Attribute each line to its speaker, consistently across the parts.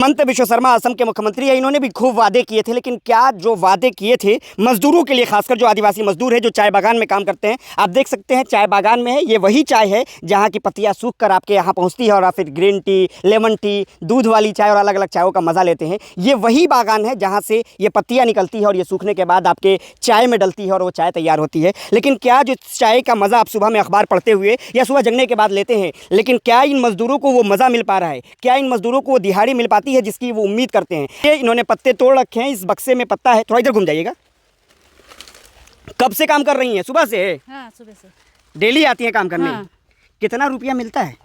Speaker 1: हेमंत बिश्व शर्मा असम के मुख्यमंत्री है। इन्होंने भी खूब वादे किए थे, लेकिन क्या जो वादे किए थे मजदूरों के लिए, खासकर जो आदिवासी मजदूर है जो चाय बागान में काम करते हैं, आप देख सकते हैं चाय बागान में है, ये वही चाय है जहाँ की पत्तियाँ सूख कर आपके यहाँ पहुँचती है और आप फिर ग्रीन टी, लेमन टी, दूध वाली चाय और अलग अलग चायों का मज़ा लेते हैं। ये वही बागान है जहाँ से ये पत्तियाँ निकलती है और ये सूखने के बाद आपके चाय में डलती है और वो चाय तैयार होती है। लेकिन क्या जो चाय का मज़ा आप सुबह में अखबार पढ़ते हुए या सुबह जगने के बाद लेते हैं, लेकिन क्या इन मजदूरों को वो मज़ा मिल पा रहा है? क्या इन मजदूरों को वो दिहाड़ी मिल पाती है जिसकी वो उम्मीद करते हैं? ये इन्होंने पत्ते तोड़ रखे हैं, इस बक्से में पत्ता है। थोड़ा इधर घूम जाइएगा। कब से काम कर रही हैं? सुबह से?
Speaker 2: हाँ, सुबह से।
Speaker 1: डेली आती हैं काम करने?
Speaker 2: हाँ।
Speaker 1: कितना रुपया मिलता है?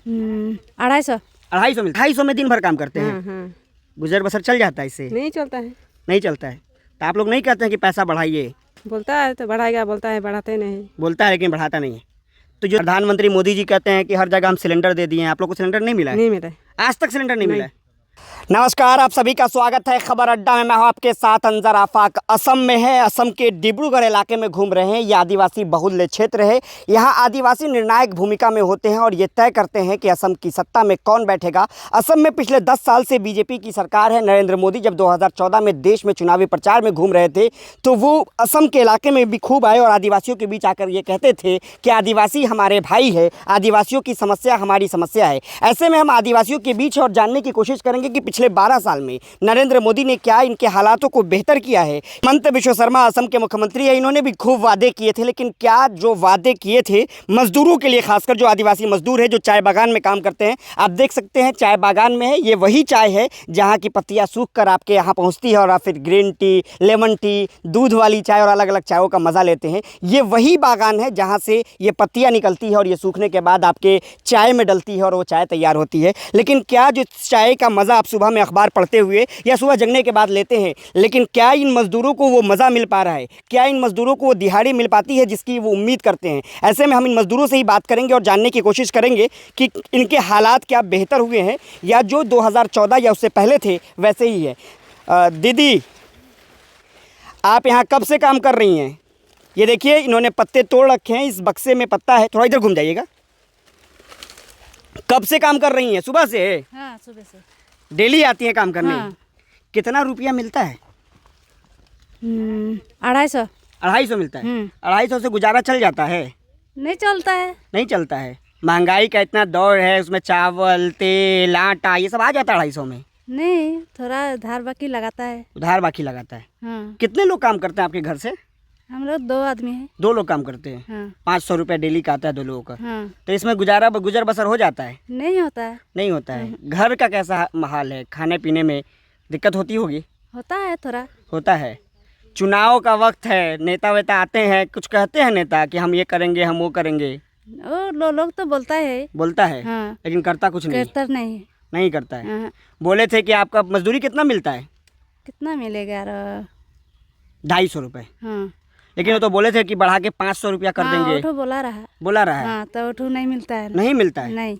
Speaker 2: 250।
Speaker 1: 250 मिलता है। 250 में दिन भर काम करते हैं?
Speaker 2: हाँ।
Speaker 1: गुजर बसर चल जाता है इससे?
Speaker 2: नहीं चलता है।
Speaker 1: नहीं चलता है। तो आप लोग नहीं कहते हैं कि पैसा बढ़ाइए?
Speaker 2: बोलता है तो बढ़ाएगा, बोलता है बढ़ाते नहीं।
Speaker 1: बोलता है लेकिन बढ़ाता नहीं है। तो जो प्रधानमंत्री मोदी जी कहते हैं कि हर जगह हम सिलेंडर दे दिए हैं, आप लोग को सिलेंडर नहीं मिला है?
Speaker 2: नहीं मिला।
Speaker 1: आज तक सिलेंडर नहीं मिला है। नमस्कार, आप सभी का स्वागत है खबर अड्डा में। मैं हूं आपके साथ अंजर आफाक। असम में है, असम के डिब्रूगढ़ इलाके में घूम रहे हैं। ये आदिवासी बहुल्य क्षेत्र है। यहाँ आदिवासी निर्णायक भूमिका में होते हैं और ये तय करते हैं कि असम की सत्ता में कौन बैठेगा। असम में पिछले 10 साल से बीजेपी की सरकार है। नरेंद्र मोदी जब 2014 में देश में चुनावी प्रचार में घूम रहे थे तो वो असम के इलाके में भी खूब आए और आदिवासियों के बीच आकर ये कहते थे कि आदिवासी हमारे भाई है, आदिवासियों की समस्या हमारी समस्या है। ऐसे में हम आदिवासियों के बीच और जानने की कोशिश करेंगे कि पिछले 12 साल में नरेंद्र मोदी ने क्या इनके हालातों को बेहतर किया है। हेमंत बिश्व शर्मा असम के मुख्यमंत्री है। इन्होंने भी खूब वादे किए थे, लेकिन क्या जो वादे किए थे मजदूरों के लिए, खासकर जो आदिवासी मजदूर है जो चाय बागान में काम करते हैं, आप देख सकते हैं चाय बागान में है, ये वही चाय है जहाँ की पत्तियाँ सूख कर आपके यहाँ पहुँचती है और आप फिर ग्रीन टी, लेमन टी, दूध वाली चाय और अलग अलग चायों का मज़ा लेते हैं। ये वही बागान है जहाँ से ये पत्तियाँ निकलती है और ये सूखने के बाद आपके चाय में डलती है और वो चाय तैयार होती है। लेकिन क्या जो चाय का मज़ा आप सुबह में अखबार पढ़ते हुए या सुबह जगने के बाद लेते हैं, लेकिन क्या इन मजदूरों को वो मज़ा मिल पा रहा है? क्या इन मजदूरों को वो दिहाड़ी मिल पाती है जिसकी वो उम्मीद करते हैं? ऐसे में हम इन मजदूरों से ही बात करेंगे और जानने की कोशिश करेंगे कि इनके हालात क्या बेहतर हुए हैं या जो 2014 या उससे पहले थे वैसे ही है। दीदी, आप यहाँ कब से काम कर रही हैं? ये देखिए इन्होंने पत्ते तोड़ रखे हैं, इस बक्से में पत्ता है। थोड़ा इधर घूम जाइएगा। कब से काम कर रही हैं? सुबह से?
Speaker 2: हाँ, सुबह से।
Speaker 1: डेली आती हैं काम करने?
Speaker 2: हाँ।
Speaker 1: कितना रुपया मिलता है?
Speaker 2: 250।
Speaker 1: 250 मिलता है। 250 से गुजारा चल जाता है?
Speaker 2: नहीं चलता है।
Speaker 1: नहीं चलता है। महंगाई का इतना दौर है, उसमें चावल, तेल, आटा ये सब आ जाता है 250 में?
Speaker 2: नहीं, थोड़ा उधार बाकी लगाता है।
Speaker 1: उधार बाकी लगाता है।
Speaker 2: हाँ।
Speaker 1: कितने लोग काम करते हैं आपके घर से?
Speaker 2: हम लोग 2 आदमी हैं।
Speaker 1: 2 लोग काम करते हैं।
Speaker 2: हाँ।
Speaker 1: 500 रुपये डेली का आता है 2 लोगों का।
Speaker 2: हाँ।
Speaker 1: तो इसमें गुजर बसर हो जाता है?
Speaker 2: नहीं होता है।
Speaker 1: नहीं होता है। घर का कैसा हाल है? खाने पीने में दिक्कत होती होगी?
Speaker 2: होता है थोड़ा।
Speaker 1: होता है। चुनाव का वक्त है, नेता वेता आते हैं, कुछ कहते हैं नेता कि हम ये करेंगे, हम वो करेंगे?
Speaker 2: लोग तो बोलता है।
Speaker 1: बोलता है।
Speaker 2: हाँ।
Speaker 1: लेकिन करता कुछ नहीं?
Speaker 2: करता नहीं।
Speaker 1: नहीं करता है।
Speaker 2: हाँ।
Speaker 1: बोले थे कि आपका मजदूरी कितना मिलता है?
Speaker 2: कितना मिलेगा यार?
Speaker 1: 250 रुपये।
Speaker 2: हाँ।
Speaker 1: लेकिन वो तो बोले थे कि बढ़ा के 500 रुपया कर देंगे।
Speaker 2: उठो बोला रहा।
Speaker 1: बोला रहा है?
Speaker 2: हाँ, तो उठो नहीं मिलता है।
Speaker 1: नहीं मिलता है?
Speaker 2: नहीं।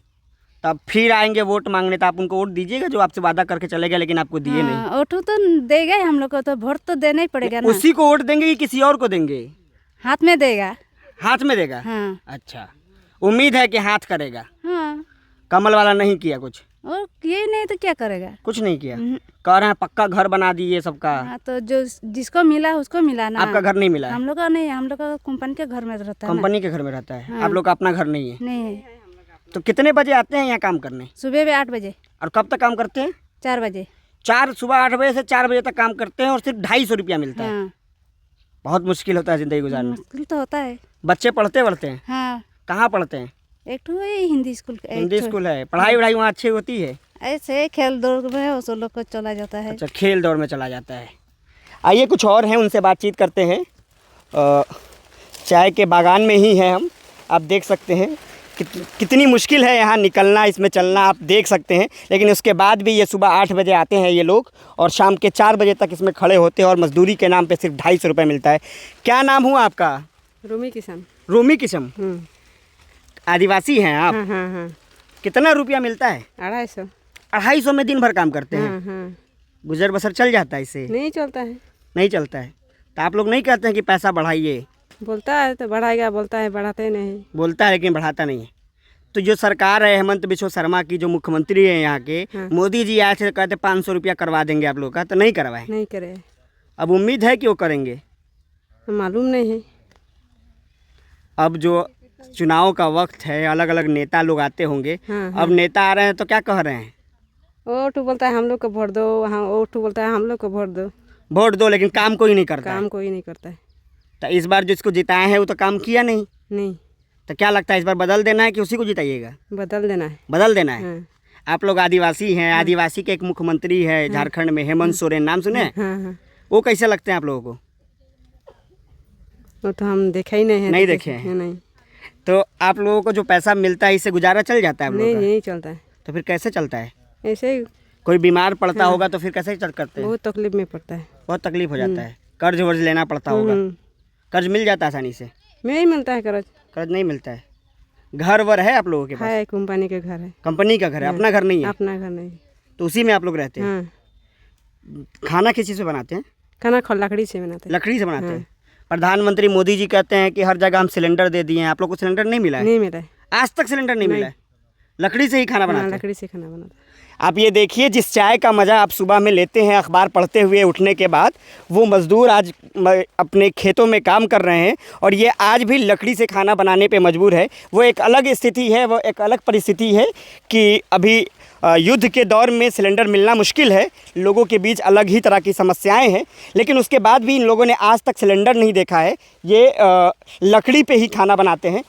Speaker 1: तब फिर आएंगे वोट मांगने, तो आप उनको वोट दीजिएगा जो आपसे वादा करके चले गए लेकिन आपको दिए नहीं?
Speaker 2: हाँ, उठो तो देगा ही, हम लोग को तो वोट तो देना ही पड़ेगा ना।
Speaker 1: उसी को वोट देंगे कि किसी और को देंगे?
Speaker 2: हाथ में देगा।
Speaker 1: हाथ में देगा?
Speaker 2: हाँ।
Speaker 1: अच्छा, उम्मीद है कि हाथ करेगा।
Speaker 2: हाँ।
Speaker 1: कमल वाला नहीं किया कुछ?
Speaker 2: और ये नहीं तो क्या करेगा?
Speaker 1: कुछ नहीं किया। कह रहे हैं पक्का घर बना दिए सबका।
Speaker 2: हाँ, तो जो जिसको मिला उसको मिला ना।
Speaker 1: आपका घर नहीं मिला है?
Speaker 2: हम लोग का नहीं, हम लोग का कंपनी के घर में रहता है ना।
Speaker 1: कंपनी के घर में रहता है।
Speaker 2: हाँ।
Speaker 1: आप लोग का अपना घर नहीं है?
Speaker 2: नहीं है।
Speaker 1: तो कितने बजे आते हैं यहाँ काम करने?
Speaker 2: सुबह में 8 बजे।
Speaker 1: और कब तक काम करते हैं?
Speaker 2: 4 बजे।
Speaker 1: सुबह 8 बजे से 4 बजे तक काम करते हैं और सिर्फ 250 रुपया मिलता है।
Speaker 2: हाँ।
Speaker 1: बहुत मुश्किल होता है ज़िंदगी गुजारना।
Speaker 2: मुश्किल तो होता है।
Speaker 1: बच्चे पढ़ते हैं?
Speaker 2: हाँ।
Speaker 1: कहाँ पढ़ते हैं?
Speaker 2: एक ठो है हिंदी स्कूल।
Speaker 1: हिंदी स्कूल है। पढ़ाई वढ़ाई वहाँ अच्छी होती है?
Speaker 2: ऐसे खेल दौड़ में उस लोग को चला जाता है।
Speaker 1: अच्छा, खेल दौड़ में चला जाता है। आइए कुछ और हैं, उनसे बातचीत करते हैं। चाय के बागान में ही हैं हम। आप देख सकते हैं कितनी मुश्किल है यहाँ निकलना, इसमें चलना, आप देख सकते हैं। लेकिन उसके बाद भी ये सुबह 8 बजे आते हैं ये लोग और शाम के 4 बजे तक इसमें खड़े होते हैं और मजदूरी के नाम पे सिर्फ 250 रुपये मिलता है। क्या नाम हुआ आपका?
Speaker 2: रूमी किस्म।
Speaker 1: रूमी किस्म। आदिवासी हैं आप?
Speaker 2: हाँ।
Speaker 1: कितना रुपया मिलता है?
Speaker 2: 250।
Speaker 1: 250 में दिन भर काम करते हैं?
Speaker 2: हाँ।
Speaker 1: गुजर बसर चल जाता है इससे?
Speaker 2: नहीं चलता है।
Speaker 1: नहीं चलता है। तो आप लोग नहीं कहते हैं कि पैसा बढ़ाइए?
Speaker 2: बोलता है तो बढ़ाएगा, बोलता है बढ़ाते नहीं।
Speaker 1: बोलता है लेकिन बढ़ाता नहीं है। तो जो सरकार है हेमंत बिश्व शर्मा की, जो मुख्यमंत्री है यहाँ के,
Speaker 2: हाँ।
Speaker 1: मोदी जी आए थे, कहते 500 रुपया करवा देंगे आप लोग का, तो नहीं करवाए।
Speaker 2: नहीं करे,
Speaker 1: अब उम्मीद है कि वो करेंगे।
Speaker 2: मालूम नहीं है।
Speaker 1: अब जो चुनाव का वक्त है, अलग अलग नेता लोग आते होंगे।
Speaker 2: हाँ,
Speaker 1: अब नेता आ रहे हैं तो क्या कह रहे हैं?
Speaker 2: वो टू बोलता है हम लोग को वोट दो, हाँ वो टू बोलता है हम लोग को वोट दो।
Speaker 1: वोट दो, लेकिन काम कोई नहीं करता है।
Speaker 2: काम कोई नहीं करता है।
Speaker 1: तो इस बार जिसको जिताए हैं वो तो काम किया नहीं।
Speaker 2: नहीं,
Speaker 1: तो क्या लगता है इस बार बदल देना है कि उसी को जिताइएगा?
Speaker 2: बदल देना है।
Speaker 1: बदल देना है।
Speaker 2: हाँ,
Speaker 1: आप लोग आदिवासी हैं, आदिवासी के एक मुख्यमंत्री है झारखंड में, हेमंत सोरेन, नाम सुने हैं?
Speaker 2: हाँ, हाँ।
Speaker 1: वो कैसे लगते हैं आप लोगों को?
Speaker 2: वो तो हम देखा ही नहीं है।
Speaker 1: नहीं
Speaker 2: तो
Speaker 1: देखे हैं?
Speaker 2: नहीं,
Speaker 1: तो आप लोगों को जो पैसा मिलता है इससे गुजारा चल जाता है आप लोगों
Speaker 2: नहीं,
Speaker 1: का?
Speaker 2: नहीं चलता है।
Speaker 1: तो फिर कैसे चलता है?
Speaker 2: ऐसे ही
Speaker 1: कोई बीमार पड़ता होगा तो फिर कैसे चल करते हैं?
Speaker 2: बहुत तकलीफ में पड़ता है।
Speaker 1: बहुत तकलीफ हो जाता है, कर्ज वर्ज लेना पड़ता होगा। कर्ज मिल जाता है आसानी से?
Speaker 2: नहीं मिलता है कर्ज।
Speaker 1: कर्ज नहीं मिलता है। घर वर है आप लोगों के पास?
Speaker 2: है, कंपनी के घर है।
Speaker 1: कंपनी का घर है, अपना घर नहीं है?
Speaker 2: अपना घर नहीं।
Speaker 1: तो उसी में आप लोग रहते हैं?
Speaker 2: हाँ,
Speaker 1: खाना किस चीज़ से बनाते हैं?
Speaker 2: खाना लकड़ी से बनाते हैं।
Speaker 1: लकड़ी से बनाते हैं। प्रधानमंत्री मोदी जी कहते हैं कि हर जगह हम सिलेंडर दे दिए हैं, आप लोग को सिलेंडर नहीं मिला है?
Speaker 2: नहीं मिला है।
Speaker 1: आज तक सिलेंडर नहीं मिला है? लकड़ी से ही खाना
Speaker 2: हाँ,
Speaker 1: बनाते हैं?
Speaker 2: लकड़ी से खाना बनाते हैं।
Speaker 1: आप ये देखिए, जिस चाय का मज़ा आप सुबह में लेते हैं अखबार पढ़ते हुए उठने के बाद, वो मज़दूर आज अपने खेतों में काम कर रहे हैं और ये आज भी लकड़ी से खाना बनाने पे मजबूर है। वो एक अलग स्थिति है, वो एक अलग परिस्थिति है कि अभी युद्ध के दौर में सिलेंडर मिलना मुश्किल है, लोगों के बीच अलग ही तरह की समस्याएं हैं, लेकिन उसके बाद भी इन लोगों ने आज तक सिलेंडर नहीं देखा है। ये लकड़ी पे ही खाना बनाते हैं।